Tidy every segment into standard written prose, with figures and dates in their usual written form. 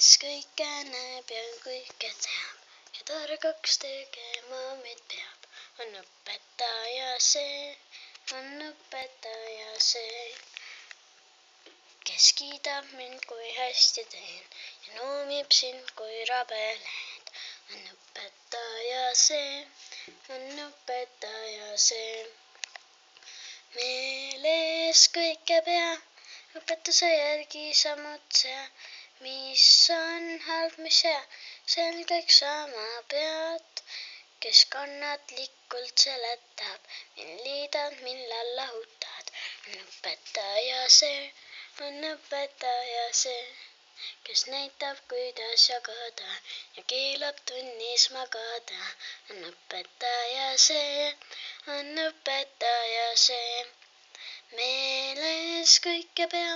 kes kõike näeb ja kõike teab ja targaks tegema meid peab, on õpetaja see, on õpetaja see, kes kiidab mind, kui hästi teen ja noomib sind, kui rabe lähed, on õpetaja see, on õpetaja see. Meeles kõike pea, õpetuse järgi sammud sea, mis on halb, mis hea, selgeks saama pead, kes kannatlikult seletab, mind liidad, millal lahutad, on õpetaja see, on õpetaja see, kes näitab, kuidas jagada ja keelab tunnis magada, on õpetaja see, on õpetaja see. Meeles kõike pea,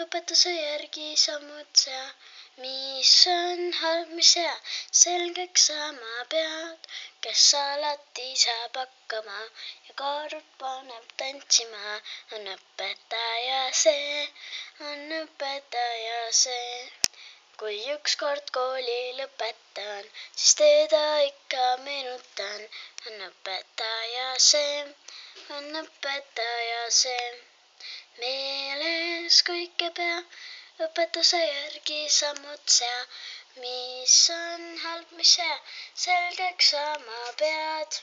õpetuse järgi sammud sea, mis on halb, mis hea, selgeks saama pead, kes alati saab hakkama ja kaarut paneb tantsima, on õpetaja see, on õpetaja see. Kui ükskord kooli lõpetan, siis teda ikka meenutan, on õpetaja see, on õpetaja see. Meeles kõike pea, õpetuse järgi sammud sea, mis on halb, mis hea, selgeks saama pead.